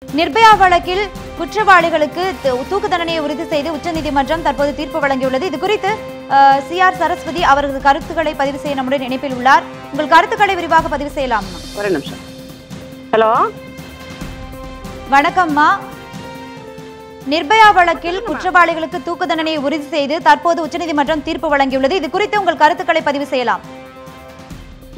நிர்பயா வழக்கில் குற்றவாளிகளுக்கு தூக்கு தண்டனையை உறுதி செய்து உச்சநீதிமன்றம் தற்போது தீர்ப்பு வழங்கியுள்ளது. இது குறித்து CR சரஸ்வதி அவரது கருத்துக்களை பதிவு செய்ய நம்முடைய இணைப்பில் உள்ளார். உங்கள் கருத்துக்களை விரிவாக பதிவு செய்யலாம். ஒரு நிமிஷம். ஹலோ, வணக்கம்மா. நிர்பயா வழக்கில் குற்றவாளிகளுக்கு தூக்கு தண்டனையை உறுதி செய்து தற்போது உச்சநீதிமன்றம் தீர்ப்பு வழங்கியுள்ளது. இது குறித்து உங்கள் கருத்துக்களை பதிவு செய்யலாம்.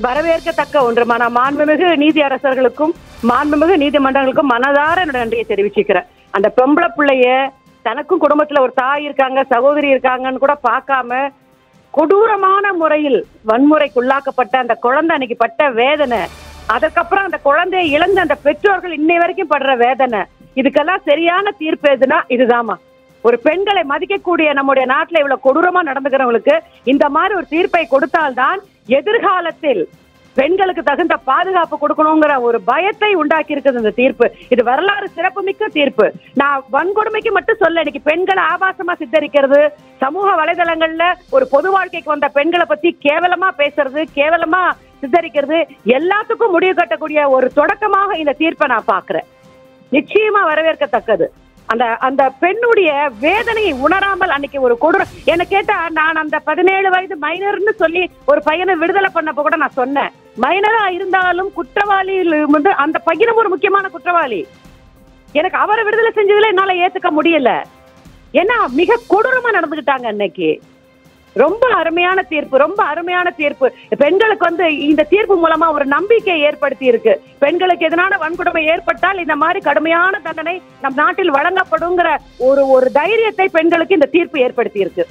வரவேற்கத்தக்க ஒன்று. மாண்புமிகு நீதி அரசர்களுக்கும் மாண்புமிகு நீதிமன்றங்களுக்கும் மனதார நன்றியை தெரிவிச்சுக்கிறேன். அந்த பொம்பளை பிள்ளைய தனக்கும் குடும்பத்துல ஒரு தாய் இருக்காங்க, சகோதரி இருக்காங்கன்னு கூட பார்க்காம கொடூரமான முறையில் வன்முறைக்குள்ளாக்கப்பட்ட அந்த குழந்தை அன்னைக்கு பட்ட வேதனை, அதுக்கப்புறம் அந்த குழந்தையை இழந்த அந்த பெற்றோர்கள் இன்னை வரைக்கும் படுற வேதனை, இதுக்கெல்லாம் சரியான தீர்ப்பு எதுனா இதுதாமா. ஒரு பெண்களை மதிக்கக்கூடிய நம்முடைய நாட்டுல இவ்வளவு கொடூரமா நடந்துக்கிறவங்களுக்கு இந்த மாதிரி ஒரு தீர்ப்பை கொடுத்தால்தான் எதிர்காலத்தில் பெண்களுக்கு தகுந்த பாதுகாப்பு கொடுக்கணுங்கிற ஒரு பயத்தை உண்டாக்கி இருக்குது இந்த தீர்ப்பு. இது வரலாறு சிறப்புமிக்க தீர்ப்பு. நான் வன்கொடுமைக்கு மட்டும் சொல்ல, இன்னைக்கு பெண்களை ஆபாசமா சித்தரிக்கிறது, சமூக வலைதளங்கள்ல ஒரு பொது வாழ்க்கைக்கு வந்த பெண்களை பத்தி கேவலமா பேசுறது, கேவலமா சித்தரிக்கிறது, எல்லாத்துக்கும் முடிவு கட்டக்கூடிய ஒரு தொடக்கமாக இந்த தீர்ப்பை நான் பாக்குறேன். நிச்சயமா வரவேற்கத்தக்கது. அந்த அந்த பெண்ணுடைய வேதனையை உணராமல் அன்னைக்கு ஒரு கொடூரம். என்ன கேட்டா, நான் அந்த 17 வயது மைனர்னு சொல்லி ஒரு பையனை விடுதலை பண்ணப்ப கூட நான் சொன்னேன், மைனரா இருந்தாலும் குற்றவாளி வந்து அந்த பையனும் ஒரு முக்கியமான குற்றவாளி. எனக்கு அவரை விடுதலை செஞ்சதுல என்னால ஏத்துக்க முடியல. ஏன்னா மிக கொடூரமா நடந்துகிட்டாங்க அன்னைக்கு. ரொம்ப அருமையான தீர்ப்பு, ரொம்ப அருமையான தீர்ப்பு. பெண்களுக்கு வந்து இந்த தீர்ப்பு மூலமா ஒரு நம்பிக்கையை ஏற்படுத்தி இருக்கு. பெண்களுக்கு எதனால வன்கொடுமை ஏற்பட்டால் இந்த மாதிரி கடுமையான தண்டனை நம் நாட்டில் வழங்கப்படுங்கிற ஒரு தைரியத்தை பெண்களுக்கு இந்த தீர்ப்பு ஏற்படுத்தி இருக்கு.